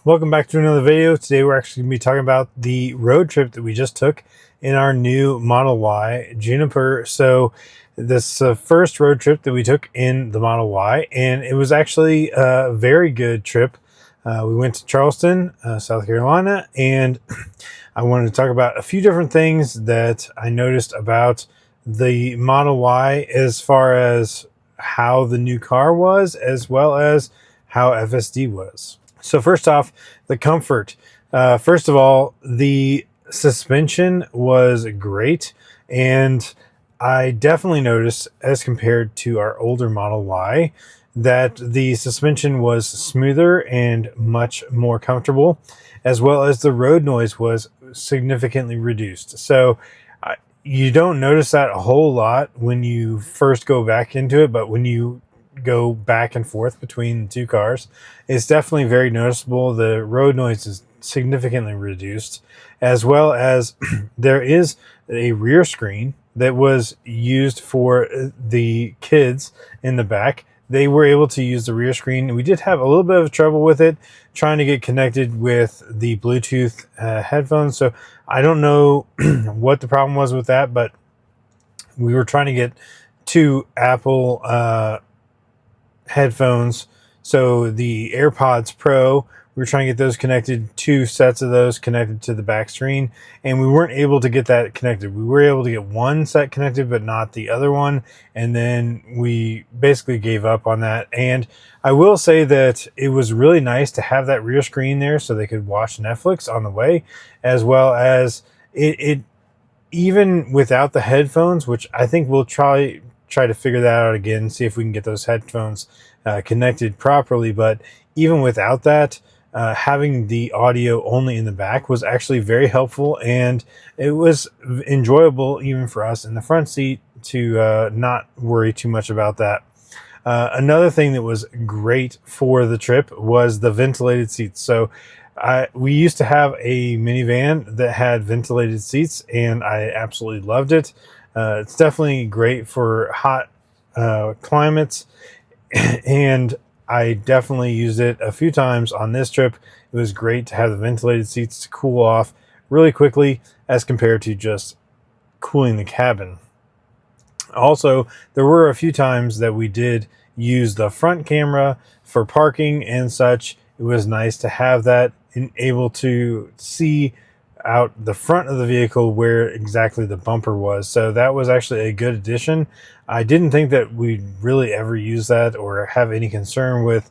Welcome back to another video. Today we're actually going to be talking about the road trip that we just took in our new Model Y Juniper. So this first road trip that we took in the Model Y, and it was actually a very good trip. We went to Charleston, South Carolina, and I wanted to talk about a few different things that I noticed about the Model Y as far as how the new car was, as well as how FSD was. So first off, the comfort. First of all, the suspension was great, and I definitely noticed, as compared to our older Model Y, that the suspension was smoother and much more comfortable, as well as the road noise was significantly reduced. So you don't notice that a whole lot when you first go back into it, but when you go back and forth between the two cars, it's definitely very noticeable. The road noise is significantly reduced, as well as there is a rear screen that was used for the kids in the back. They were able to use the rear screen. We did have a little bit of trouble with it trying to get connected with the Bluetooth headphones. So I don't know what the problem was with that, but we were trying to get two Apple headphones. So the AirPods Pro, we were trying to get those connected, two sets of those connected to the back screen, and we weren't able to get that connected. We were able to get one set connected, but not the other one. And then we basically gave up on that. And I will say that it was really nice to have that rear screen there so they could watch Netflix on the way, as well as it even without the headphones, which I think we'll try to figure that out again, see if we can get those headphones connected properly. But even without that, having the audio only in the back was actually very helpful, and it was enjoyable even for us in the front seat to not worry too much about that. Another thing that was great for the trip was the ventilated seats. So we used to have a minivan that had ventilated seats, and I absolutely loved it. It's definitely great for hot climates, and I definitely used it a few times on this trip. It was great to have the ventilated seats to cool off really quickly as compared to just cooling the cabin. Also, there were a few times that we did use the front camera for parking and such. It was nice to have that and able to see out the front of the vehicle where exactly the bumper was. So that was actually a good addition. I didn't think that we'd really ever use that or have any concern with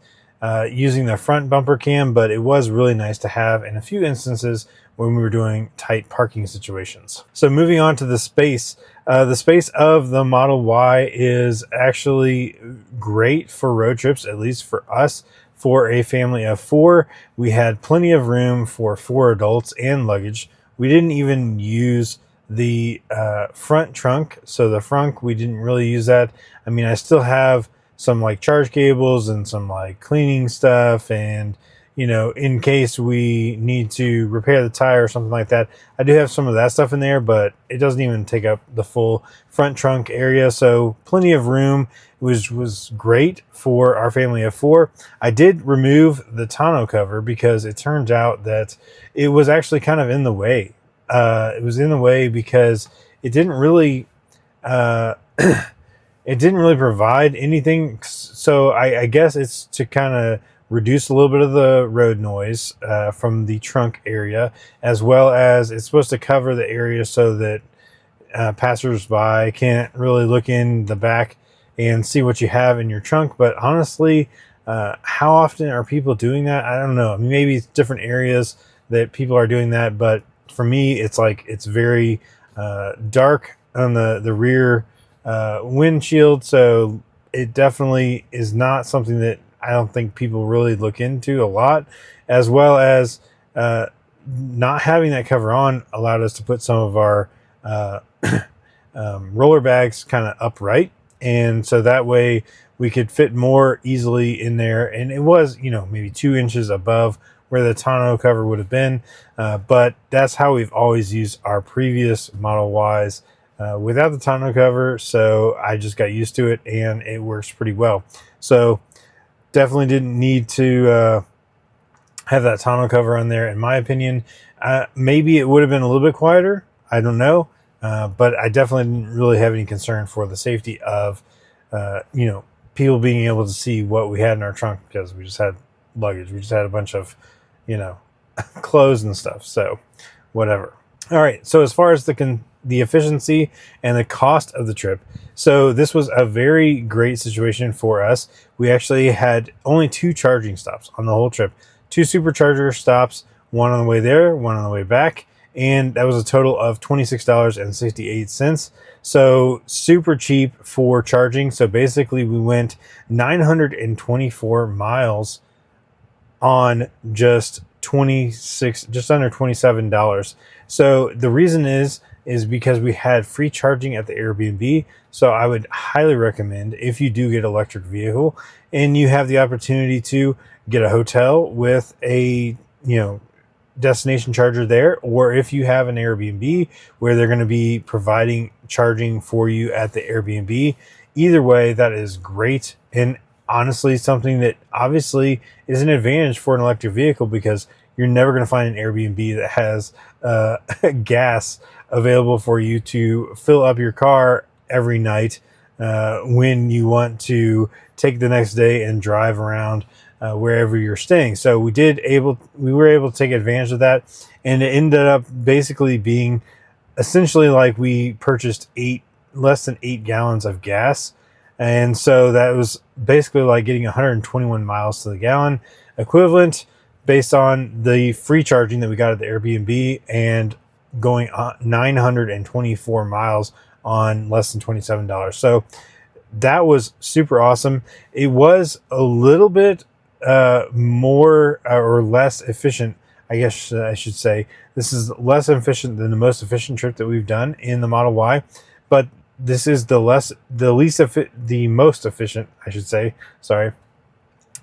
using the front bumper cam, but it was really nice to have in a few instances when we were doing tight parking situations. So moving on to the space. The space of the Model Y is actually great for road trips, at least for us. For a family of four, we had plenty of room for four adults and luggage. We didn't even use the front trunk. So the front, we didn't really use that. I mean, I still have some like charge cables and some like cleaning stuff, and in case we need to repair the tire or something like that, I do have some of that stuff in there, but it doesn't even take up the full front trunk area. So plenty of room. It was great for our family of four. I did remove the tonneau cover because it turned out that it was actually kind of in the way. It was in the way because it didn't really it didn't really provide anything. So I guess it's to kind of reduce a little bit of the road noise from the trunk area, as well as it's supposed to cover the area so that passersby can't really look in the back and see what you have in your trunk. But honestly, how often are people doing that? I don't know. I mean, maybe it's different areas that people are doing that, but for me, it's like it's very dark on the rear windshield, so it definitely is not something that I don't think people really look into a lot, as well as not having that cover on allowed us to put some of our roller bags kind of upright, and so that way we could fit more easily in there. And it was, maybe 2 inches above where the tonneau cover would have been, but that's how we've always used our previous Model Ys without the tonneau cover. So I just got used to it, and it works pretty well. So definitely didn't need to have that tonneau cover on there. In my opinion, maybe it would have been a little bit quieter. I don't know, but I definitely didn't really have any concern for the safety of, people being able to see what we had in our trunk, because we just had luggage. We just had a bunch of, clothes and stuff. So, whatever. All right. So as far as the efficiency and the cost of the trip, so this was a very great situation for us. We actually had only 2 charging stops on the whole trip, 2 supercharger stops, one on the way there, one on the way back, and that was a total of $26.68. So super cheap for charging. So basically we went 924 miles on just under $27. So the reason is because we had free charging at the Airbnb. So I would highly recommend, if you do get an electric vehicle and you have the opportunity to get a hotel with a, destination charger there, or if you have an Airbnb where they're going to be providing charging for you at the Airbnb, either way, that is great. And honestly, something that obviously is an advantage for an electric vehicle, because you're never going to find an Airbnb that has gas available for you to fill up your car every night when you want to take the next day and drive around wherever you're staying. So we were able to take advantage of that, and it ended up basically being essentially like we purchased less than 8 gallons of gas. And so that was basically like getting 121 miles to the gallon equivalent, based on the free charging that we got at the Airbnb, and going 924 miles on less than $27. So that was super awesome. It was a little bit more or less efficient, I guess I should say. This is less efficient than the most efficient trip that we've done in the Model Y, but this is the most efficient, I should say. Sorry.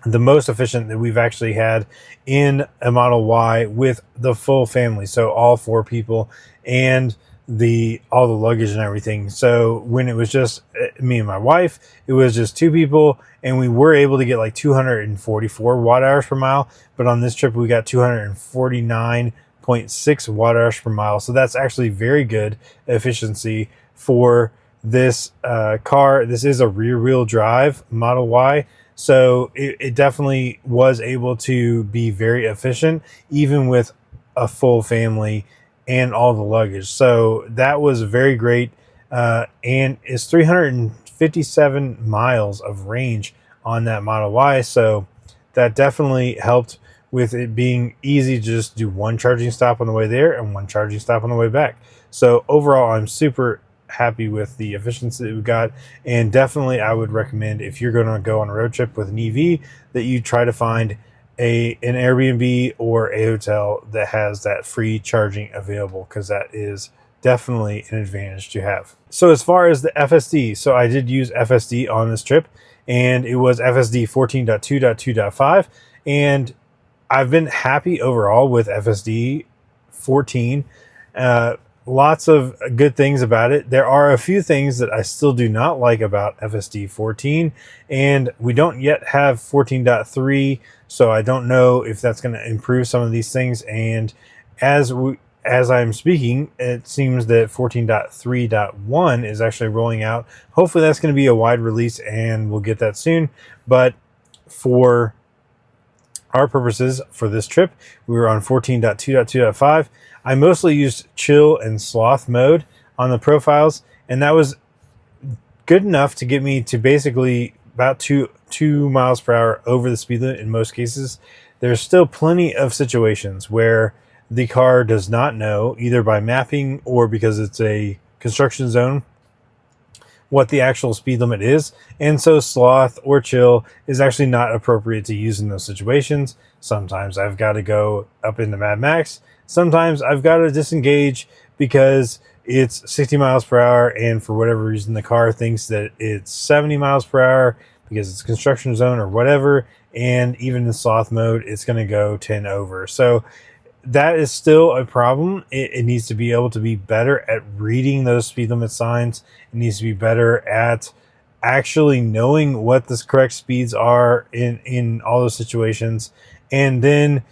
The most efficient that we've actually had in a Model Y with the full family. So all 4 people and all the luggage and everything. So when it was just me and my wife, it was just 2 people, and we were able to get like 244 watt hours per mile. But on this trip, we got 249.6 watt hours per mile. So that's actually very good efficiency for this car. This is a rear wheel drive Model Y. So it definitely was able to be very efficient, even with a full family and all the luggage. So that was very great. And it's 357 miles of range on that Model Y. So that definitely helped with it being easy to just do one charging stop on the way there and one charging stop on the way back. So overall, I'm super happy with the efficiency that we got, and definitely I would recommend, if you're going to go on a road trip with an EV, that you try to find an Airbnb or a hotel that has that free charging available, because that is definitely an advantage to have. So as far as the FSD, so I did use FSD on this trip, and it was FSD 14.2.2.5, and I've been happy overall with FSD 14. Lots of good things about it. There are a few things that I still do not like about FSD 14, and we don't yet have 14.3, so I don't know if that's going to improve some of these things. And as I'm speaking, it seems that 14.3.1 is actually rolling out. Hopefully that's going to be a wide release and we'll get that soon. But for our purposes for this trip, we were on 14.2.2.5. I mostly used chill and sloth mode on the profiles, and that was good enough to get me to basically about 2 miles per hour over the speed limit in most cases. There's still plenty of situations where the car does not know, either by mapping or because it's a construction zone, what the actual speed limit is. And so sloth or chill is actually not appropriate to use in those situations. Sometimes I've got to go up into Mad Max. Sometimes I've got to disengage because it's 60 miles per hour, and for whatever reason the car thinks that it's 70 miles per hour because it's construction zone or whatever, and even in sloth mode it's going to go 10 over. So that is still a problem. It needs to be able to be better at reading those speed limit signs. It needs to be better at actually knowing what the correct speeds are in all those situations. And then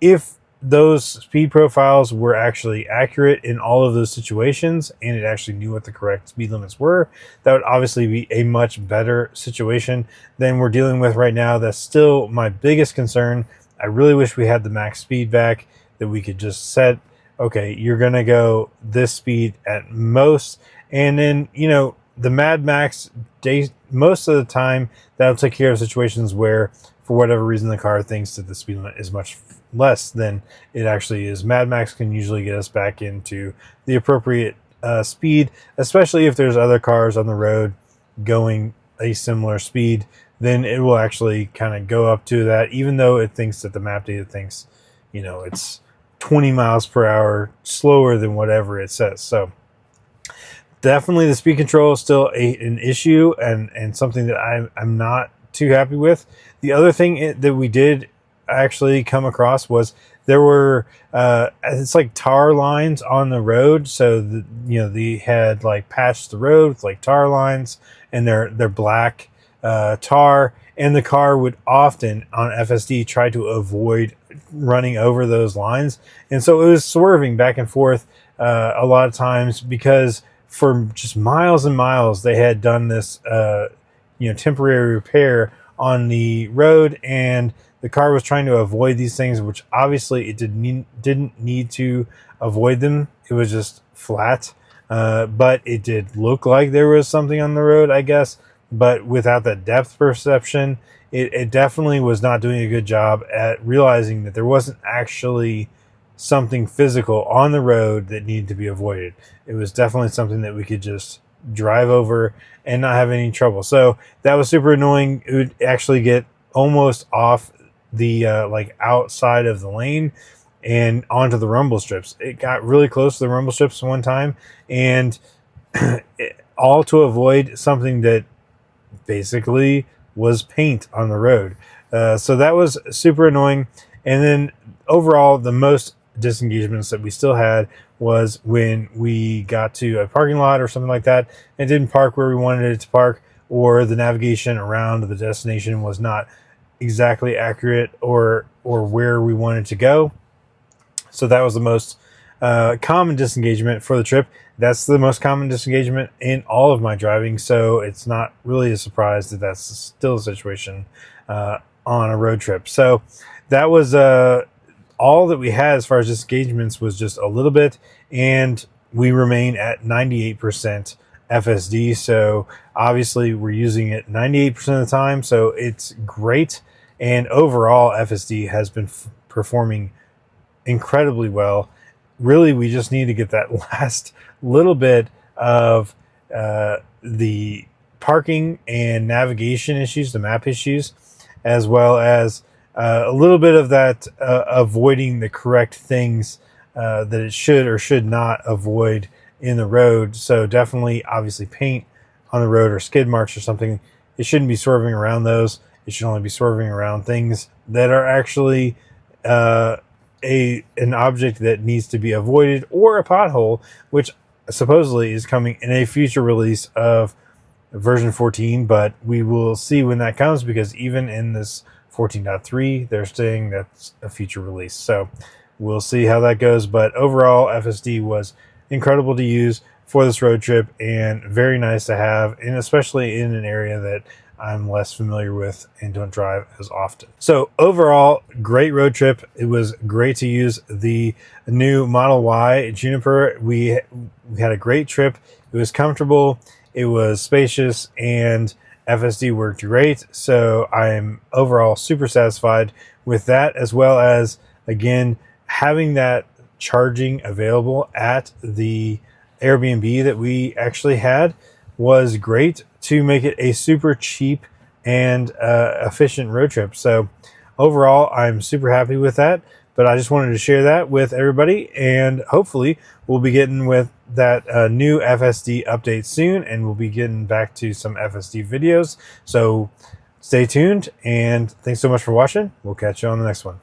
if those speed profiles were actually accurate in all of those situations and it actually knew what the correct speed limits were, that would obviously be a much better situation than we're dealing with right now. That's still my biggest concern. I really wish we had the max speed back, that we could just set, okay, you're going to go this speed at most. And then, you know, the Mad Max, most of the time, that'll take care of situations where, for whatever reason, the car thinks that the speed limit is much less than it actually is. Mad Max can usually get us back into the appropriate speed, especially if there's other cars on the road going a similar speed. Then it will actually kind of go up to that, even though it thinks that the map data thinks, you know, it's 20 miles per hour slower than whatever it says. So definitely the speed control is still an issue and something that I'm not too happy with. The other thing that we did actually come across was there were it's like tar lines on the road. So they had like patched the road with like tar lines, and they're black tar, and the car would often on FSD try to avoid running over those lines, and so it was swerving back and forth a lot of times, because for just miles and miles they had done this temporary repair on the road, and the car was trying to avoid these things, which obviously it didn't need to avoid them. It was just flat, but it did look like there was something on the road, I guess. But without that depth perception, it definitely was not doing a good job at realizing that there wasn't actually something physical on the road that needed to be avoided. It was definitely something that we could just drive over and not have any trouble. So that was super annoying. It would actually get almost off the like outside of the lane and onto the rumble strips. It got really close to the rumble strips one time, and all to avoid something that basically was paint on the road. So that was super annoying. And then overall, the most disengagements that we still had was when we got to a parking lot or something like that and didn't park where we wanted it to park, or the navigation around the destination was not exactly accurate or where we wanted to go. So that was the most common disengagement for the trip. That's the most common disengagement in all of my driving, so it's not really a surprise that that's still a situation on a road trip. So that was all that we had as far as disengagements, was just a little bit, and we remain at 98% FSD. So obviously we're using it 98% of the time, so it's great. And overall, FSD has been performing incredibly well. Really, we just need to get that last little bit of the parking and navigation issues, the map issues, as well as a little bit of that avoiding the correct things that it should or should not avoid in the road. So definitely, obviously, paint on the road or skid marks or something, it shouldn't be swerving around those. It should only be swerving around things that are actually an object that needs to be avoided, or a pothole, which supposedly is coming in a future release of version 14, but we will see when that comes, because even in this 14.3 they're saying that's a future release. So we'll see how that goes. But overall, FSD was incredible to use for this road trip, and very nice to have, and especially in an area that I'm less familiar with and don't drive as often. So overall, great road trip. It was great to use the new Model Y Juniper. We had a great trip. It was comfortable, it was spacious, and FSD worked great. So I'm overall super satisfied with that, as well as, again, having that charging available at the Airbnb that we actually had was great to make it a super cheap and efficient road trip. So overall, I'm super happy with that, but I just wanted to share that with everybody, and hopefully we'll be getting with that new FSD update soon, and we'll be getting back to some FSD videos. So stay tuned, and thanks so much for watching. We'll catch you on the next one.